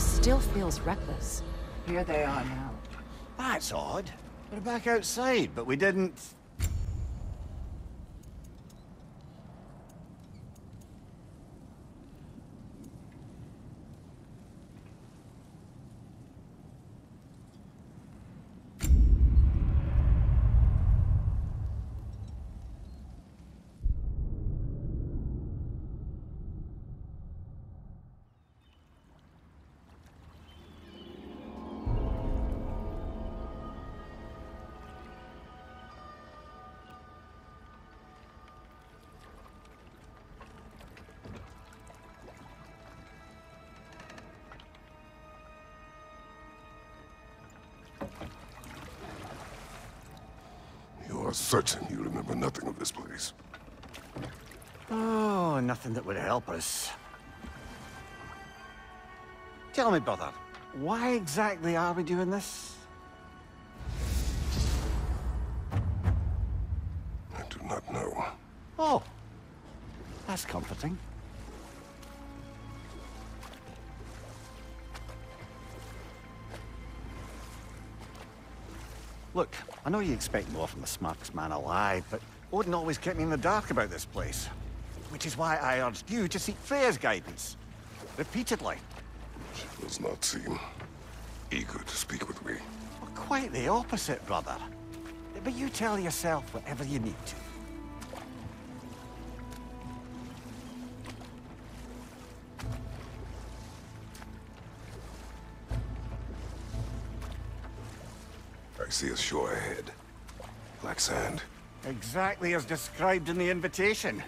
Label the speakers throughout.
Speaker 1: This still feels reckless.
Speaker 2: Here they are now.
Speaker 3: That's odd. We're back outside, but we didn't...
Speaker 4: You are certain you remember nothing of this place?
Speaker 3: Oh, nothing that would help us. Tell me, brother, why exactly are we doing this?
Speaker 4: I do not know.
Speaker 3: Oh, that's comforting. Look, I know you expect more from the smartest man alive, but Odin always kept me in the dark about this place. Which is why I urged you to seek Freya's guidance. Repeatedly.
Speaker 4: She does not seem eager to speak with me.
Speaker 3: Well, quite the opposite, brother. But you tell yourself whatever you need to.
Speaker 4: I see a shore ahead. Black sand.
Speaker 3: Exactly as described in the invitation.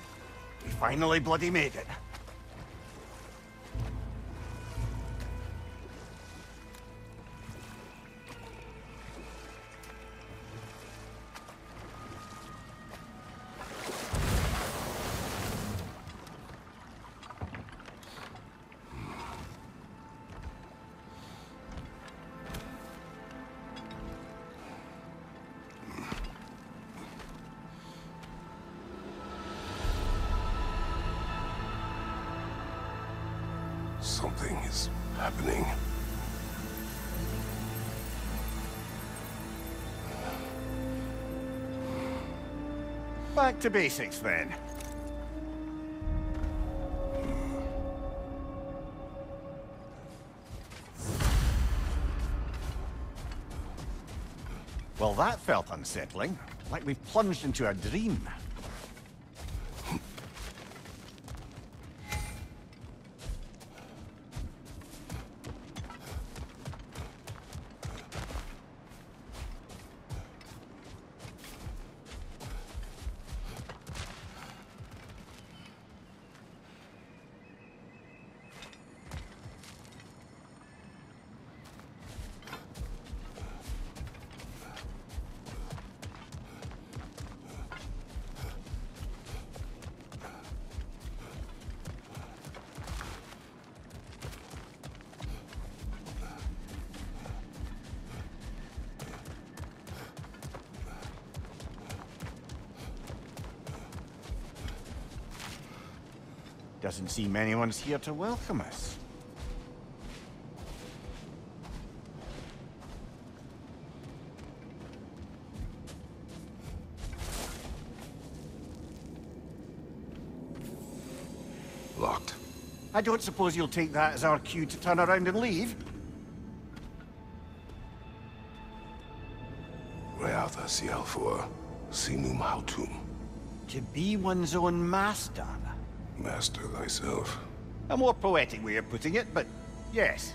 Speaker 3: We finally bloody made it.
Speaker 4: Something is happening.
Speaker 3: Back to basics, then. Well, that felt unsettling. Like we've plunged into a dream. Doesn't seem anyone's here to welcome us.
Speaker 4: Locked.
Speaker 3: I don't suppose you'll take that as our cue to turn around and leave?
Speaker 4: Reatha Sialfor, Sinum Hautum.
Speaker 3: To be one's own master.
Speaker 4: Master thyself.
Speaker 3: A more poetic way of putting it, but yes.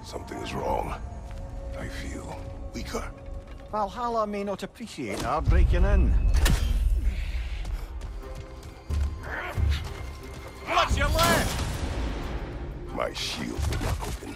Speaker 4: Something is wrong. I feel weaker.
Speaker 3: Valhalla may not appreciate our breaking in. What's your left?
Speaker 4: My shield will not open.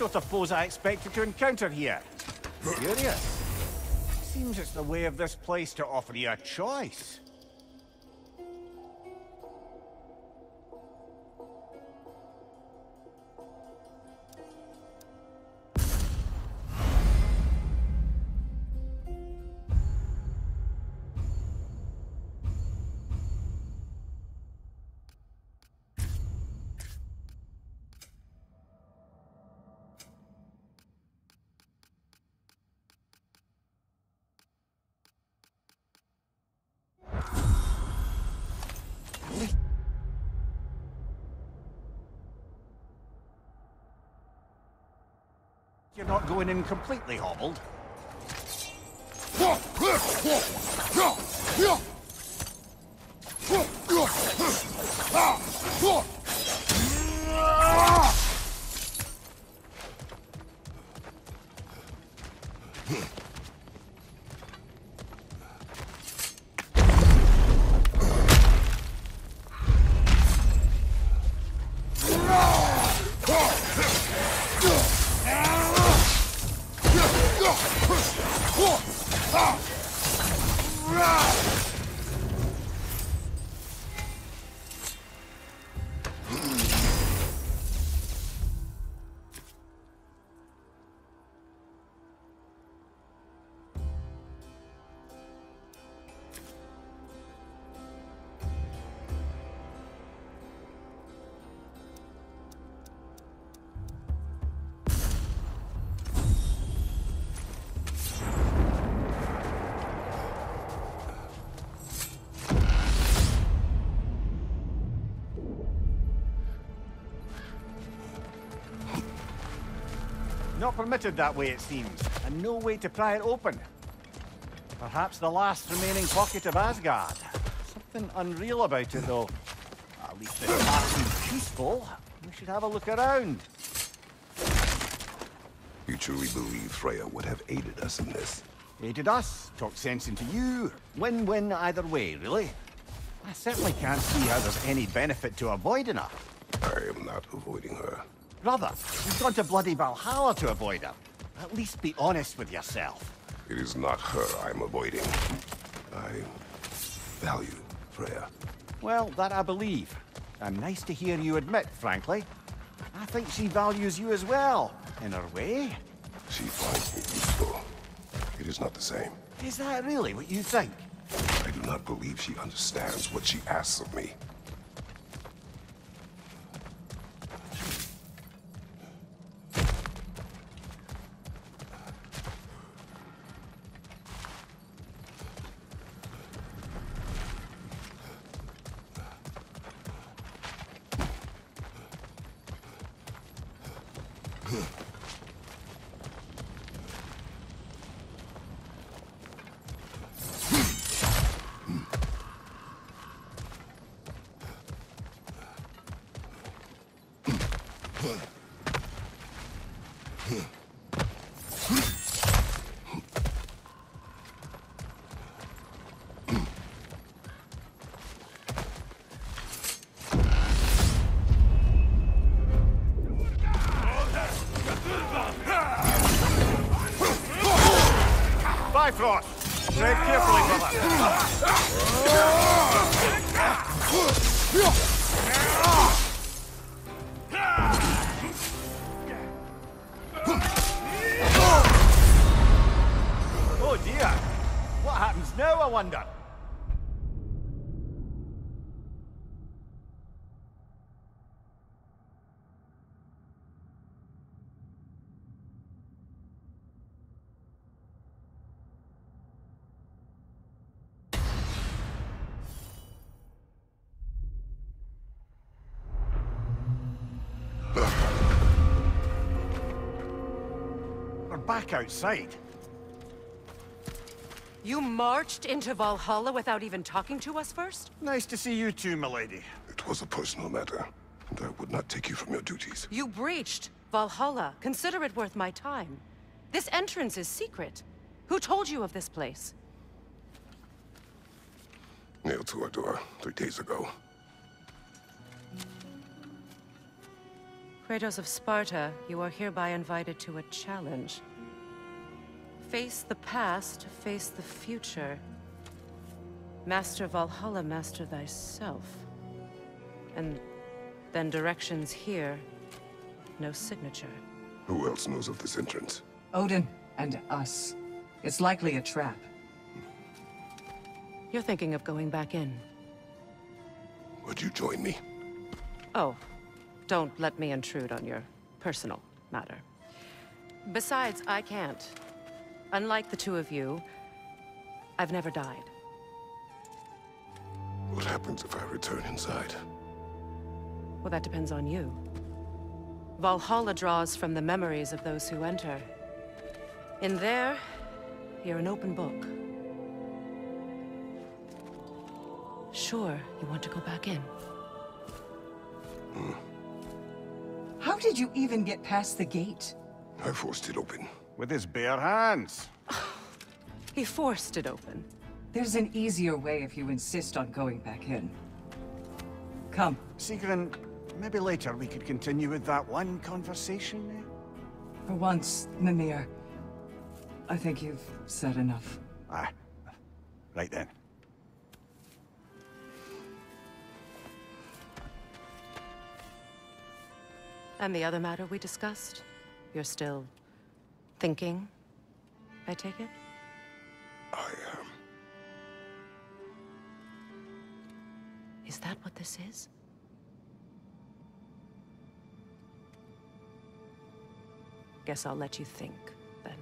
Speaker 3: sort of foes I expected to encounter here. Curious. Seems it's the way of this place to offer you a choice. You're not going in completely hobbled. Not permitted that way, it seems, and no way to pry it open. Perhaps the last remaining pocket of Asgard. Something unreal about it, though. At least this part seems peaceful. We should have a look around.
Speaker 4: You truly believe Freya would have aided us in this?
Speaker 3: Aided us, talked sense into you. Win-win either way, really. I certainly can't see how there's any benefit to avoiding her.
Speaker 4: I am not avoiding her.
Speaker 3: Brother, you've gone to bloody Valhalla to avoid her. At least be honest with yourself.
Speaker 4: It is not her I'm avoiding. I value Freya.
Speaker 3: Well, that I believe. And nice to hear you admit, frankly. I think she values you as well, in her way.
Speaker 4: She finds me useful. It is not the same.
Speaker 3: Is that really what you think?
Speaker 4: I do not believe she understands what she asks of me.
Speaker 3: Bifrost! Tread carefully, brother. Oh dear! What happens now, I wonder? We're back outside.
Speaker 1: You marched into Valhalla without even talking to us first?
Speaker 3: Nice to see you too, milady.
Speaker 4: It was a personal matter, and I would not take you from your duties.
Speaker 1: You breached Valhalla. Consider it worth my time. This entrance is secret. Who told you of this place?
Speaker 4: Nailed to our door 3 days ago.
Speaker 1: Kratos of Sparta, you are hereby invited to a challenge. Face the past, face the future. Master Valhalla, master thyself. And then directions here, no signature.
Speaker 4: Who else knows of this entrance?
Speaker 2: Odin and us. It's likely a trap.
Speaker 1: You're thinking of going back in.
Speaker 4: Would you join me?
Speaker 1: Oh, don't let me intrude on your personal matter. Besides, I can't. Unlike the two of you, I've never died.
Speaker 4: What happens if I return inside?
Speaker 1: Well, that depends on you. Valhalla draws from the memories of those who enter. In there, you're an open book. Sure, you want to go back in?
Speaker 2: How did you even get past the gate?
Speaker 4: I forced it open.
Speaker 3: With his bare hands.
Speaker 1: He forced it open.
Speaker 2: There's an easier way if you insist on going back in. Come.
Speaker 3: Sigrun, maybe later we could continue with that one conversation, eh?
Speaker 2: For once, Mimir, I think you've said enough.
Speaker 3: Ah, right then.
Speaker 1: And the other matter we discussed? You're still thinking, I take it?
Speaker 4: I am.
Speaker 1: Is that what this is? Guess I'll let you think, then.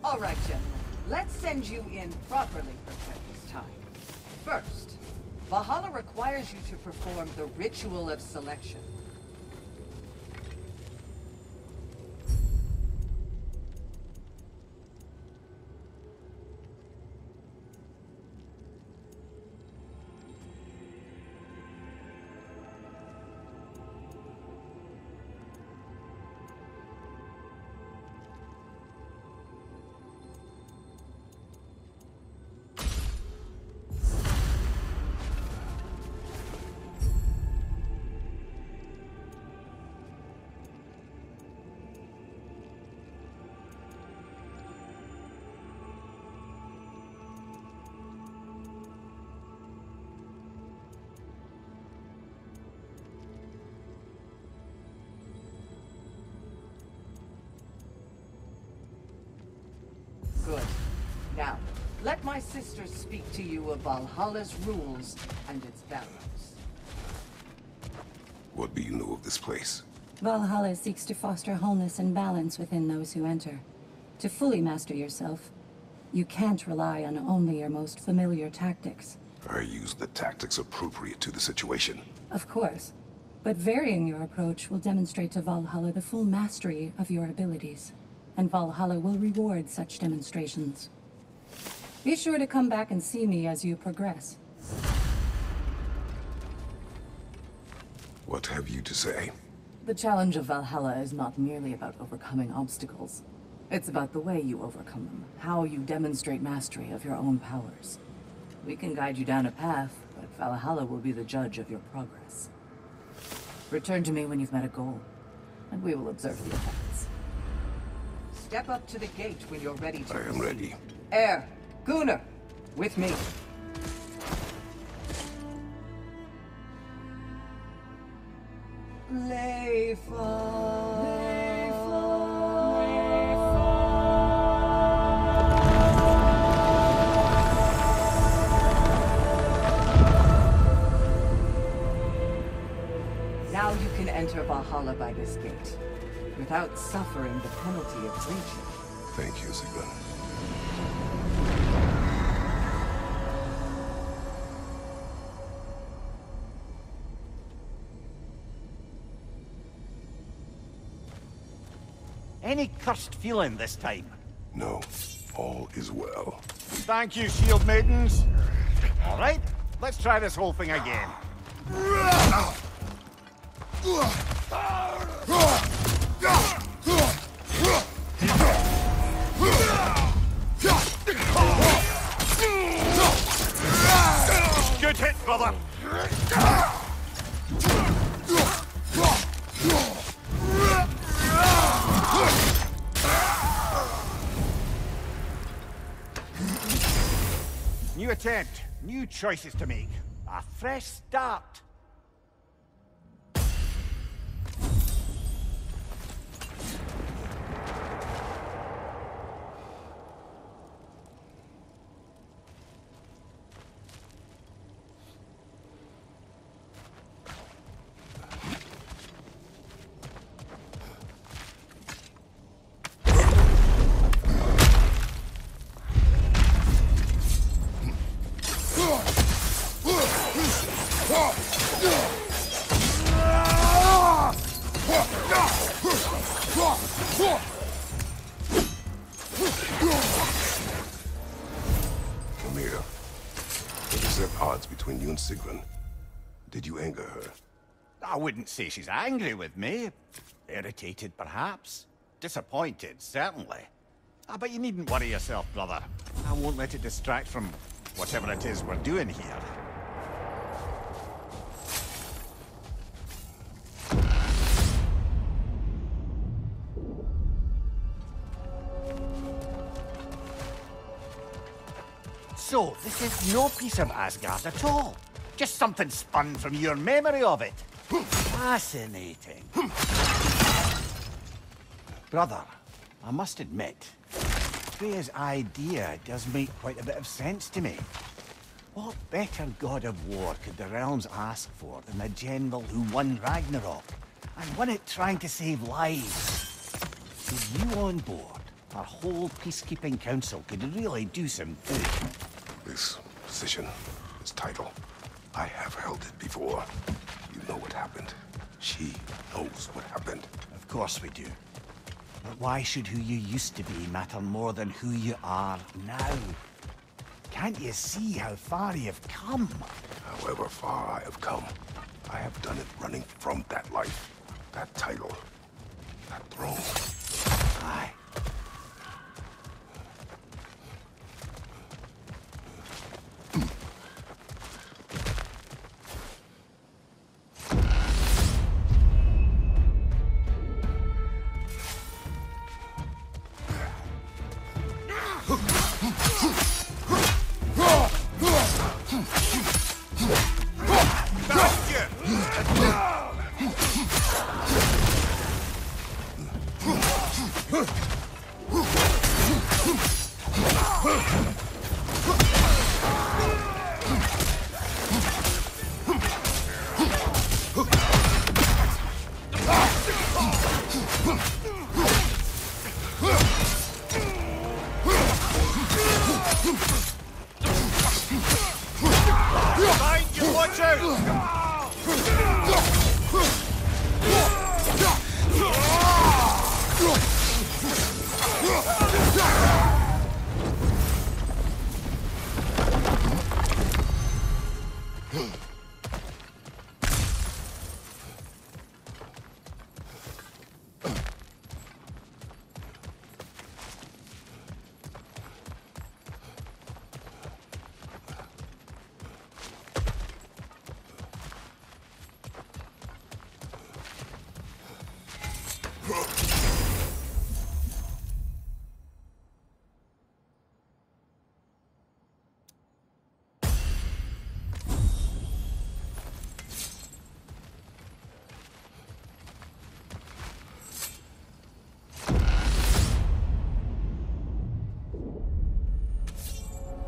Speaker 2: All right, gentlemen. Let's send you in properly prepared this time. First, Valhalla requires you to perform the ritual of selection. Good. Now, let my sister speak to you of Valhalla's rules and its values.
Speaker 4: What do you know of this place?
Speaker 5: Valhalla seeks to foster wholeness and balance within those who enter. To fully master yourself, you can't rely on only your most familiar tactics.
Speaker 4: I use the tactics appropriate to the situation.
Speaker 5: Of course, but varying your approach will demonstrate to Valhalla the full mastery of your abilities, and Valhalla will reward such demonstrations. Be sure to come back and see me as you progress.
Speaker 4: What have you to say?
Speaker 2: The challenge of Valhalla is not merely about overcoming obstacles. It's about the way you overcome them, how you demonstrate mastery of your own powers. We can guide you down a path, but Valhalla will be the judge of your progress. Return to me when you've met a goal, and we will observe the effects. Step up to the gate when you're ready to
Speaker 4: I am ready.
Speaker 2: Air, Gunnar, with me. Now you can enter Valhalla by this gate, without suffering the penalty of breaching.
Speaker 4: Thank you, Sigrun.
Speaker 3: Any cursed feeling this time?
Speaker 4: No, all is well.
Speaker 3: Thank you, shield maidens. All right, let's try this whole thing again. Good hit, brother! New attempt, new choices to make. A fresh start.
Speaker 4: Sigrun. Did you anger her?
Speaker 3: I wouldn't say she's angry with me. Irritated, perhaps. Disappointed, certainly. But you needn't worry yourself, brother. I won't let it distract from whatever it is we're doing here. So, this is no piece of Asgard at all. Just something spun from your memory of it. Fascinating. Brother, I must admit, Freya's idea does make quite a bit of sense to me. What better god of war could the realms ask for than the general who won Ragnarok, and won it trying to save lives? With you on board, our whole peacekeeping council could really do some good.
Speaker 4: This position, this title, I have held it before. You know what happened. She knows what happened.
Speaker 3: Of course we do. But why should who you used to be matter more than who you are now? Can't you see how far you've come?
Speaker 4: However far I have come, I have done it running from that life, that title, that throne.
Speaker 3: Aye.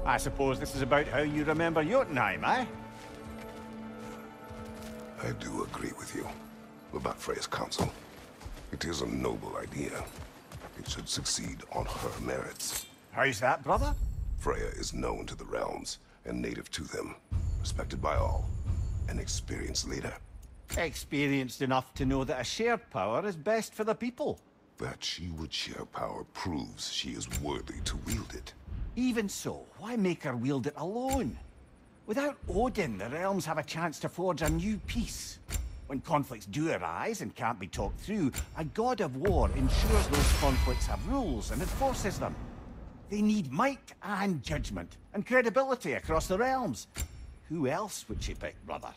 Speaker 3: I suppose this is about how you remember Jotunheim, eh?
Speaker 4: I do agree with you about Freya's council. It is a noble idea. It should succeed on her merits.
Speaker 3: How's that, brother?
Speaker 4: Freya is known to the realms and native to them, respected by all, an experienced leader.
Speaker 3: Experienced enough to know that a shared power is best for the people.
Speaker 4: That she would share power proves she is worthy to wield it.
Speaker 3: Even so, why make her wield it alone? Without Odin, the realms have a chance to forge a new peace. When conflicts do arise and can't be talked through, a god of war ensures those conflicts have rules and enforces them. They need might and judgment, and credibility across the realms. Who else would you pick, brother?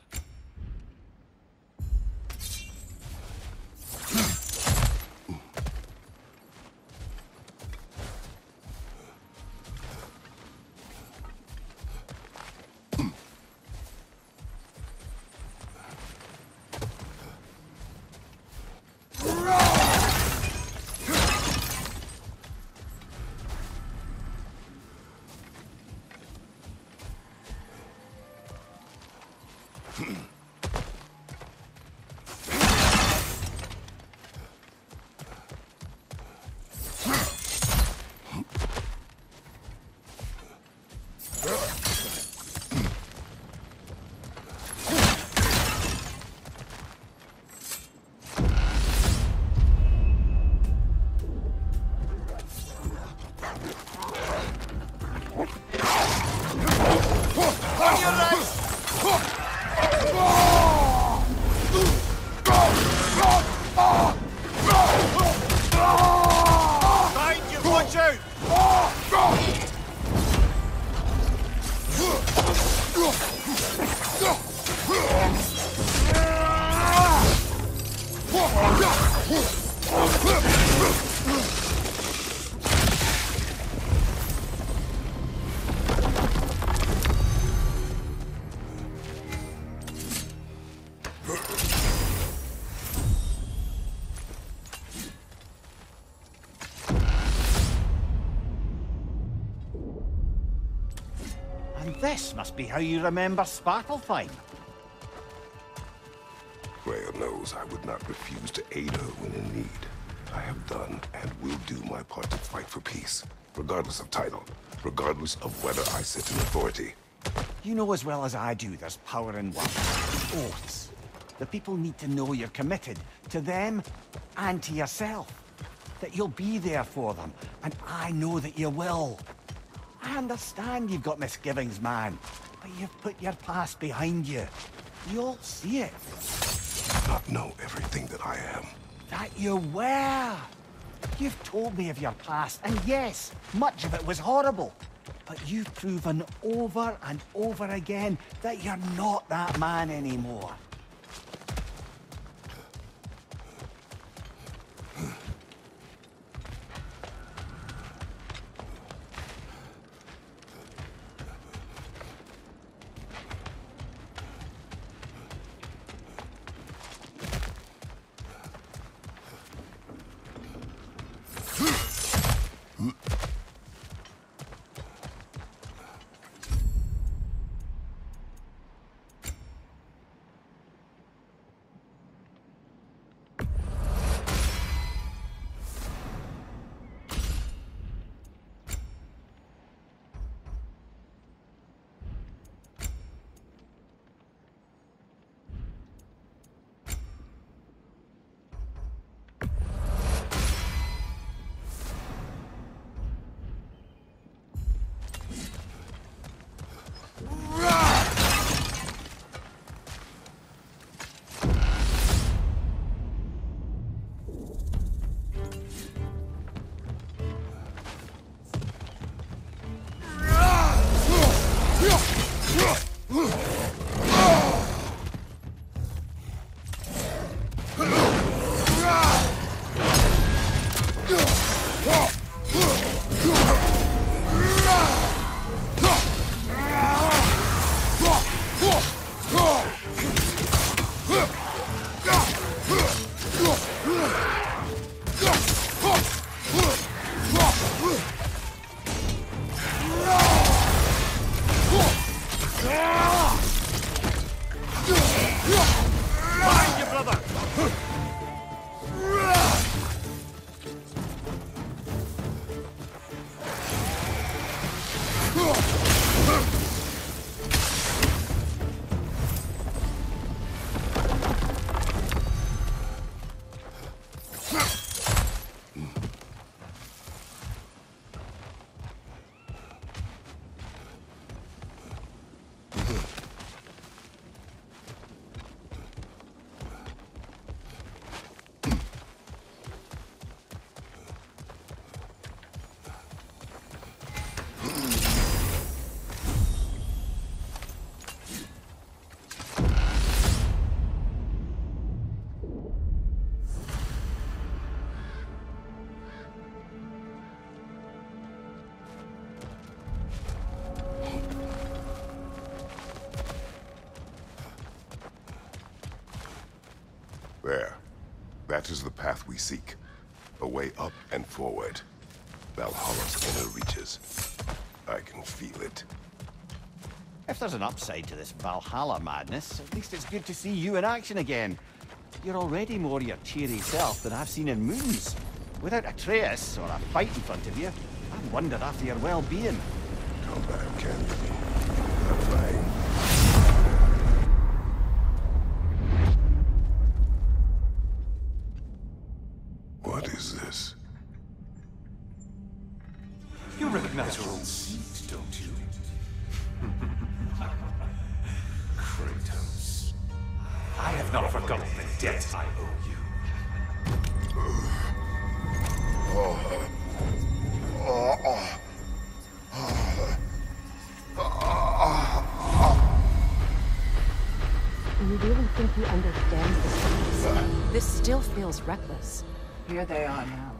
Speaker 3: This must be how you remember Svartalfheim.
Speaker 4: Freya knows I would not refuse to aid her when in need. I have done and will do my part to fight for peace, regardless of title, regardless of whether I sit in authority.
Speaker 3: You know as well as I do there's power in words, oaths. The people need to know you're committed, to them and to yourself. That you'll be there for them, and I know that you will. I understand you've got misgivings, man, but you've put your past behind you. You all see it.
Speaker 4: I not know everything that I am.
Speaker 3: That you were. You've told me of your past, and yes, much of it was horrible. But you've proven over and over again that you're not that man anymore.
Speaker 4: That is the path we seek. A way up and forward. Valhalla's inner reaches. I can feel it.
Speaker 3: If there's an upside to this Valhalla madness, at least it's good to see you in action again. You're already more your cheery self than I've seen in moons. Without Atreus, or a fight in front of you, I wonder after your well-being.
Speaker 4: Come back, Anthony. I'm fine. What is this?
Speaker 6: You recognize your own seat, don't you? Kratos. I have not forgotten the debt I owe you.
Speaker 1: Do you really think he understands this? This still feels reckless.
Speaker 2: Here they are now.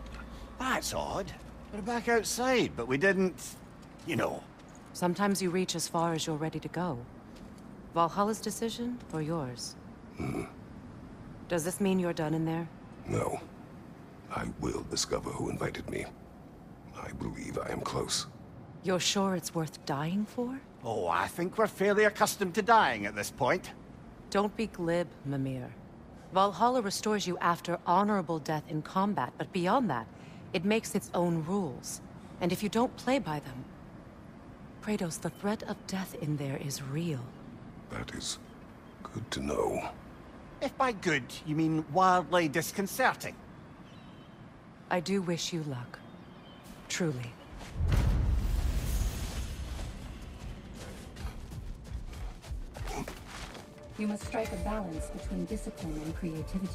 Speaker 3: That's odd. We're back outside, but we didn't... you know.
Speaker 1: Sometimes you reach as far as you're ready to go. Valhalla's decision, or yours? Does this mean you're done in there?
Speaker 4: No. I will discover who invited me. I believe I am close.
Speaker 1: You're sure it's worth dying for?
Speaker 3: Oh, I think we're fairly accustomed to dying at this point.
Speaker 1: Don't be glib, Mimir. Valhalla restores you after honorable death in combat, but beyond that, it makes its own rules. And if you don't play by them... Kratos, the threat of death in there is real.
Speaker 4: That is good to know.
Speaker 3: If by good, you mean wildly disconcerting.
Speaker 1: I do wish you luck. Truly.
Speaker 5: You must strike a balance between discipline and creativity.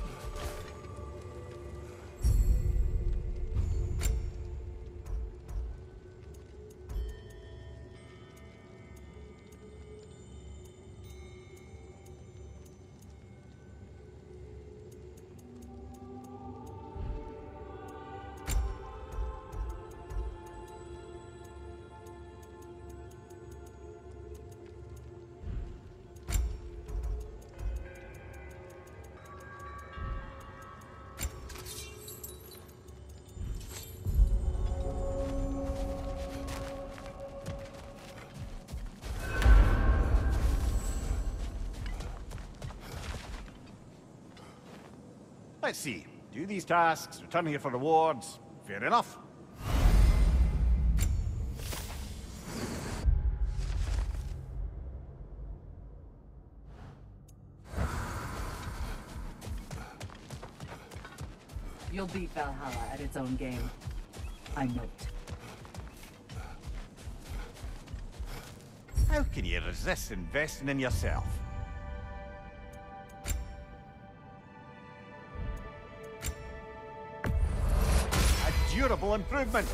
Speaker 3: Let's see. Do these tasks, return here for rewards. Fair enough.
Speaker 2: You'll beat Valhalla at its own game. I know it.
Speaker 3: How can you resist investing in yourself? A durable improvement.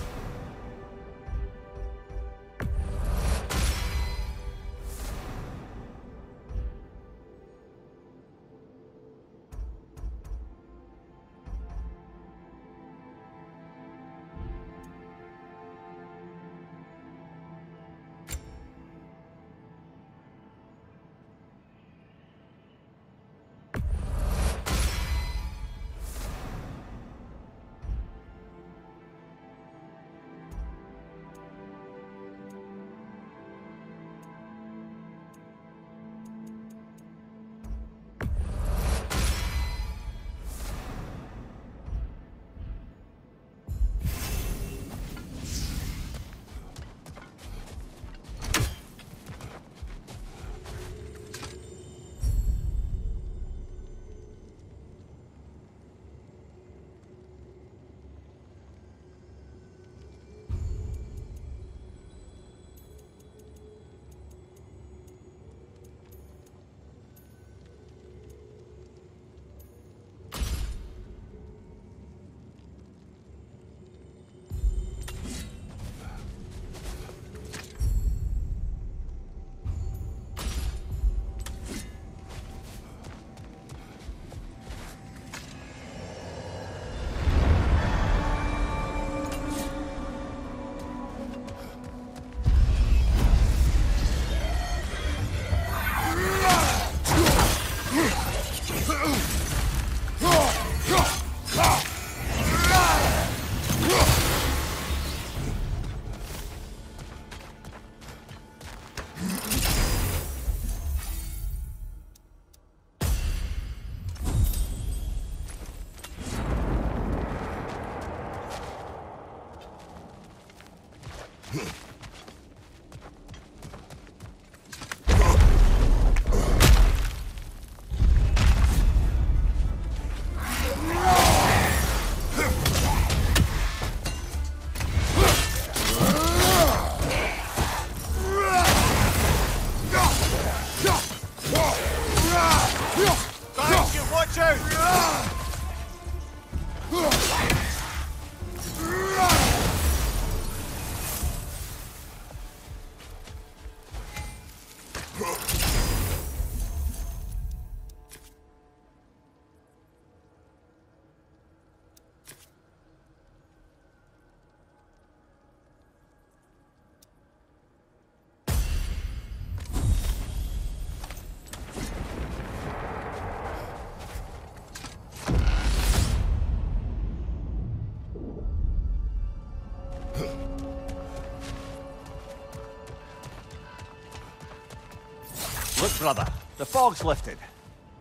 Speaker 3: Look, brother, the fog's lifted.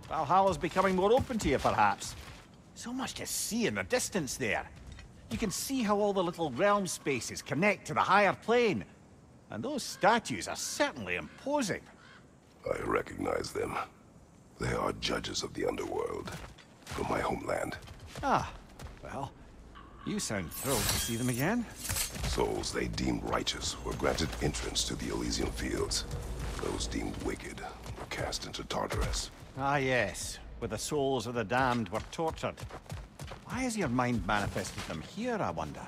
Speaker 3: Valhalla's becoming more open to you, perhaps. So much to see in the distance there. You can see how all the little realm spaces connect to the higher plane. And those statues are certainly imposing.
Speaker 4: I recognize them. They are judges of the underworld, from my homeland.
Speaker 3: Ah, well, you sound thrilled to see them again.
Speaker 4: Souls they deemed righteous were granted entrance to the Elysian fields. Those deemed wicked were cast into Tartarus.
Speaker 3: Ah, yes, where the souls of the damned were tortured. Why has your mind manifested them here, I wonder?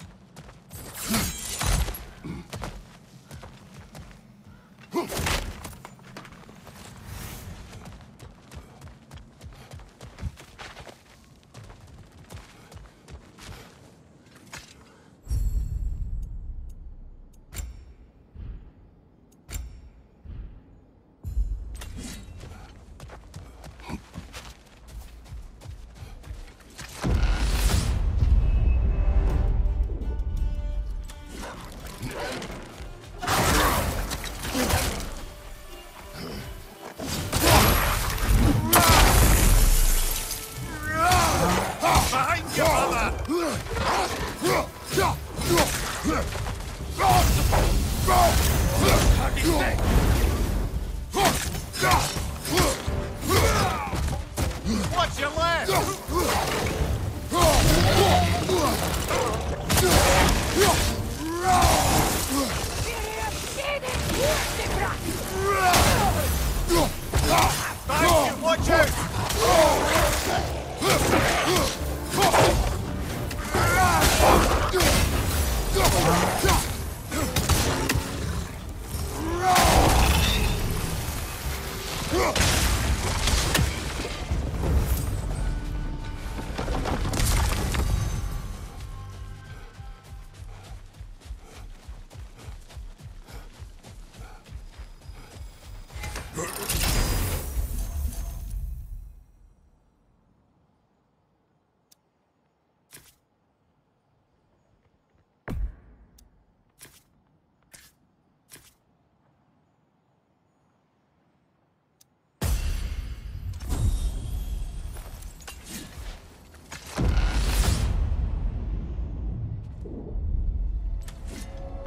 Speaker 3: Watch your left! Watch out!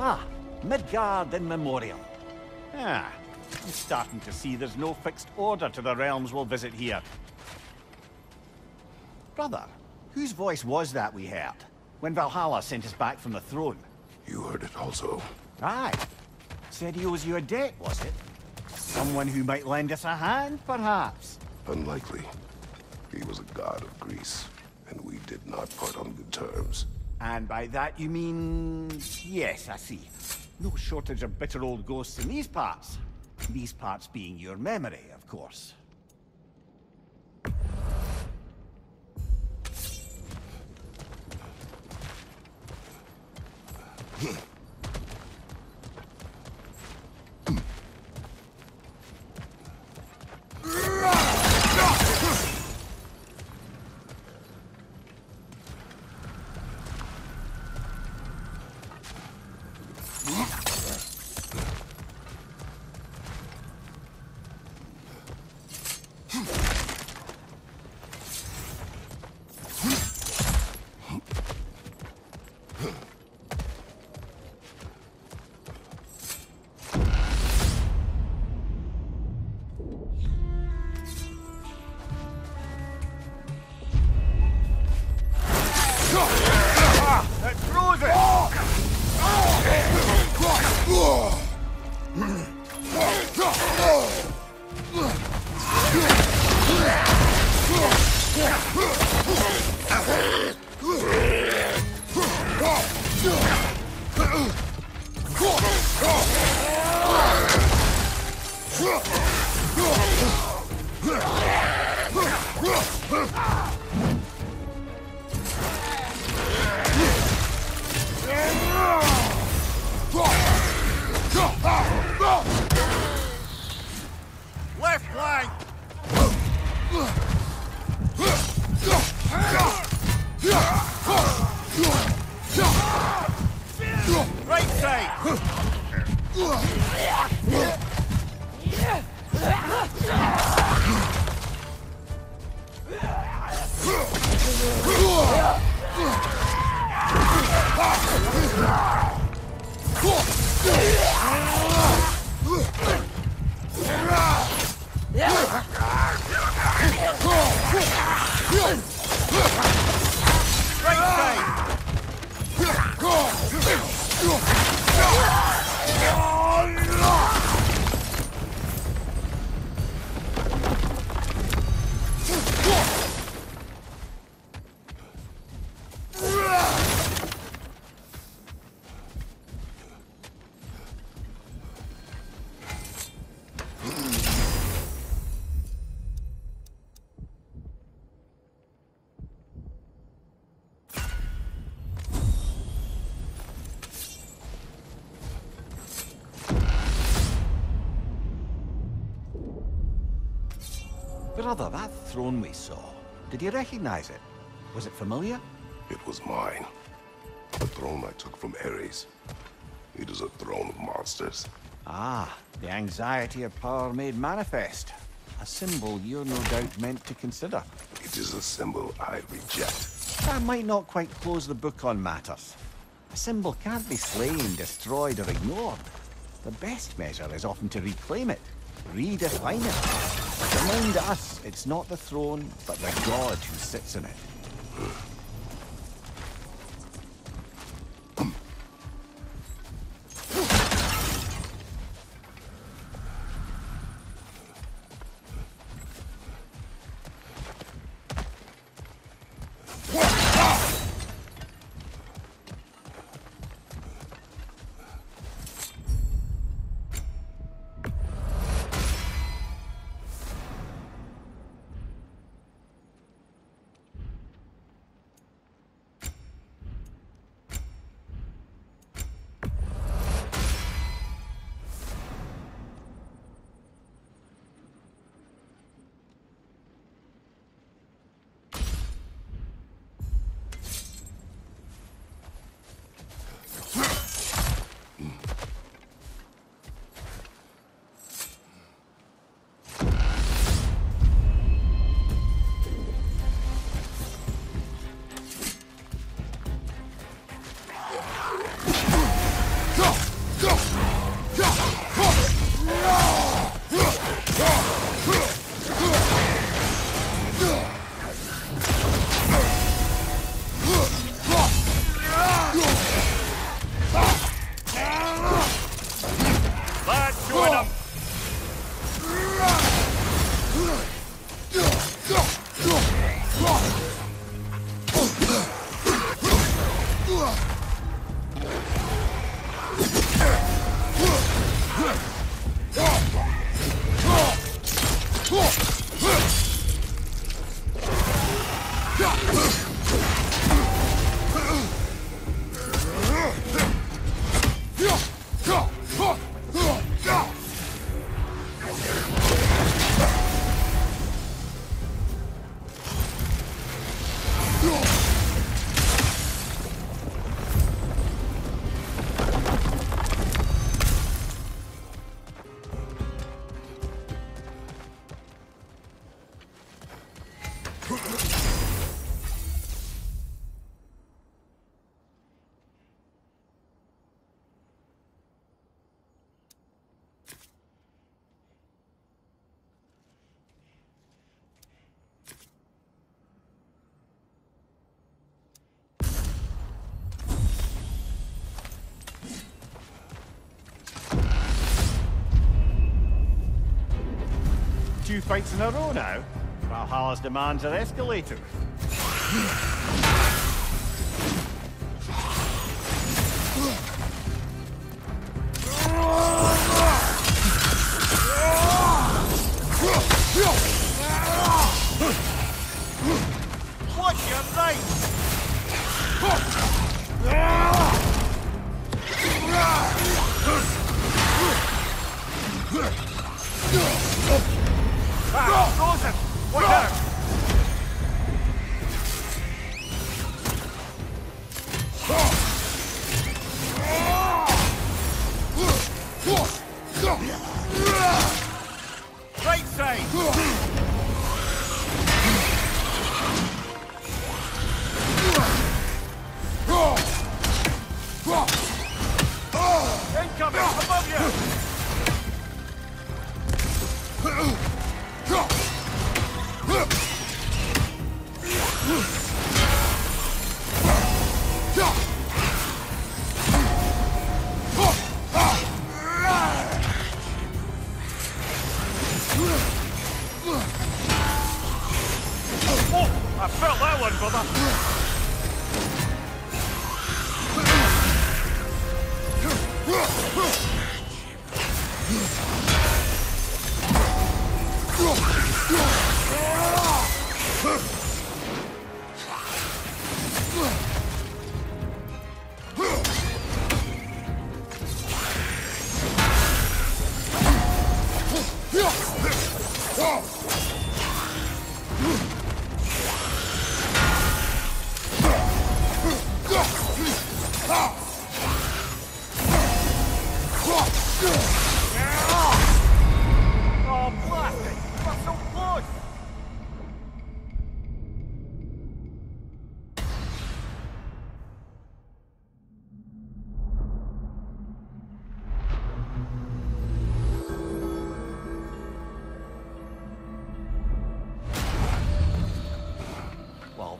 Speaker 3: Ah, Midgard in memoriam. Ah, I'm starting to see there's no fixed order to the realms we'll visit here. Brother, whose voice was that we heard when Valhalla sent us back from the throne?
Speaker 4: You heard it also.
Speaker 3: Aye. Said he owes you a debt, was it? Someone who might lend us a hand, perhaps?
Speaker 4: Unlikely. He was a god of Greece, and we did not part on good terms.
Speaker 3: And by that you mean... Yes, I see. No shortage of bitter old ghosts in these parts. These parts being your memory, of course. Left flank! Right side! Brother, that throne we saw, did you recognize it? Was it familiar?
Speaker 4: It was mine. The throne I took from Ares. It is a throne of monsters.
Speaker 3: Ah, the anxiety of power made manifest. A symbol you're no doubt meant to consider.
Speaker 4: It is a symbol I reject.
Speaker 3: That might not quite close the book on matters. A symbol can't be slain, destroyed, or ignored. The best measure is often to reclaim it, redefine it. Remind us, it's not the throne, but the god who sits in it. Two fights in a row now. Valhalla's demands are escalating.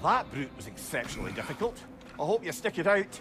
Speaker 3: That brute was exceptionally difficult. I hope you stick it out.